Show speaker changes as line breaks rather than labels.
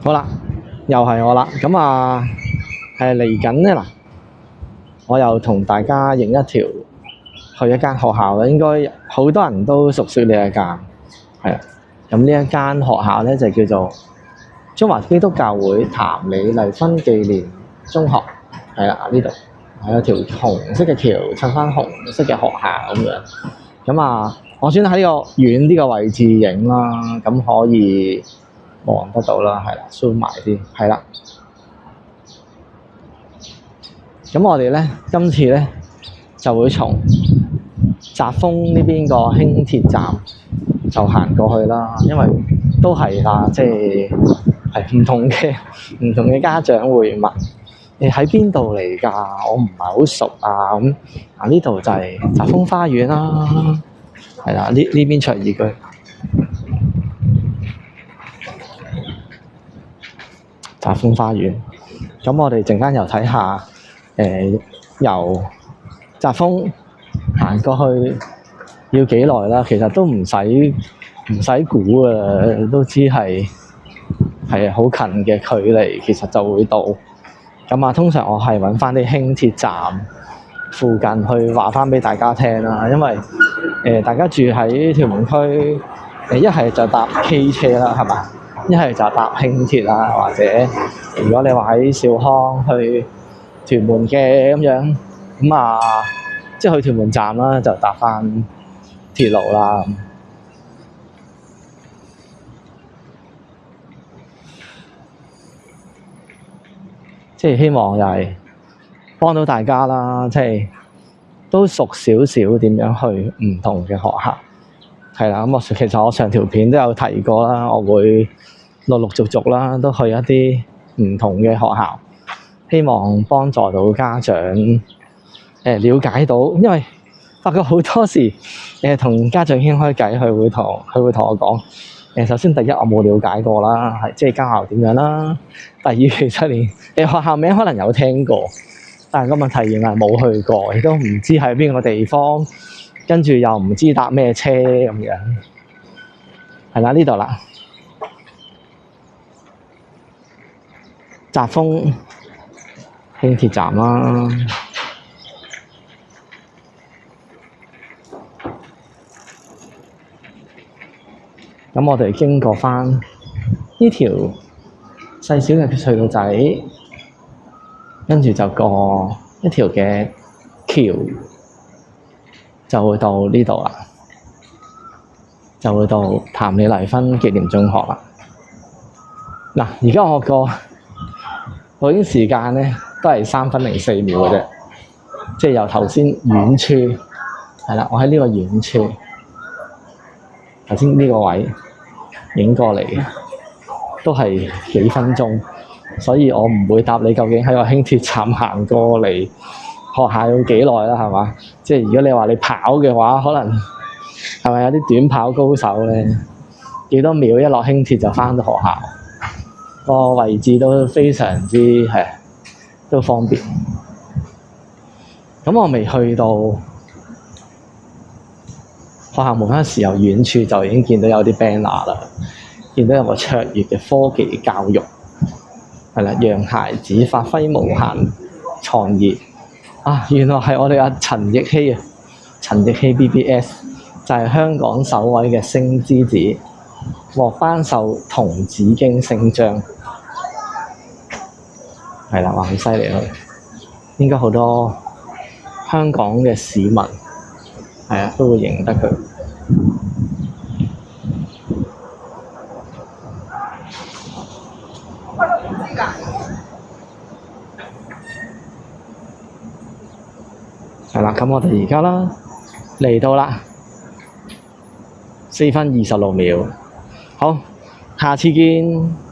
好啦，又係我啦。咁啊，嚟緊咧嗱，我又同大家影一條去一間學校啦。應該好多人都熟悉呢一間，係啊。咁呢一間學校咧就叫做中華基督教會譚李麗芬紀念中學，係啦，呢度係有條紅色嘅橋，襯翻紅色嘅學校咁樣。咁啊，我選喺呢個遠啲嘅位置影啦，咁可以望得到啦，係啦，zoom埋啲，係啦。咁我哋咧今次咧就會從澤豐呢邊個輕鐵站就行過去啦，因為都係啦，即係唔同嘅家長會問你喺邊度嚟㗎？我唔係好熟啊。咁呢度就係澤豐花園啦，係啦，呢邊卓爾居。澤豐花園，咁我哋陣間又睇下，由澤豐行過去要幾耐啦？其實都唔使估㗎啦，都知係好近嘅距離，其實就會到。咁啊，通常我係揾翻啲輕鐵站附近去話翻俾大家聽啦，因為大家住喺屯門區，一係就搭 K 車啦，係嘛？一係就搭輕鐵啦，或者如果你話喺兆康去屯門嘅咁樣，咁啊，即係去屯門站啦，就搭翻鐵路啦。即係希望又係幫到大家啦，即係都熟少少點樣去唔同嘅學校，係啦。咁其實我上條片都有提過啦，我會陸續啦，都去一啲唔同嘅學校，希望幫助到家長了解到，因為發覺好多時同家長傾開偈，佢會同我講首先第一我冇了解過啦，係即係間校點樣啦。第二其實連學校名可能有聽過，但係個問題原來冇去過，亦都唔知喺邊個地方，跟住又唔知搭咩車咁樣，係啦，呢度啦。澤豐輕鐵站啦，咁我哋經過返呢條細小嘅隧道仔，跟住就過一條嘅橋，就會到呢度啦，就會到譚李麗芬紀念中學啦。嗱，而家我個錄影時間咧都係3分04秒嘅啫，即係由頭先遠處係啦，我喺呢個遠處頭先呢個位影過嚟都係幾分鐘，所以我唔會答你究竟喺個輕鐵站行過嚟學校要幾耐啦，係嘛？即係如果你話你跑嘅話，可能係咪有啲短跑高手咧？幾多秒一落輕鐵就返到學校？個位置都非常之都方便。咁我未去到學校門口嘅時候，遠處就已經見到有啲 banner 啦，見到有個卓越嘅科技教育，係啦，讓孩子發揮無限創意。啊，原來係我哋阿陳奕希啊，陳奕希 BBS 就係香港首位嘅星之子，獲頒授銅紫荊星章。係啦，話好犀利咯！應該好多香港嘅市民都會認得佢。係啦，咁我哋而家啦嚟到啦，4分26秒。好，下次見。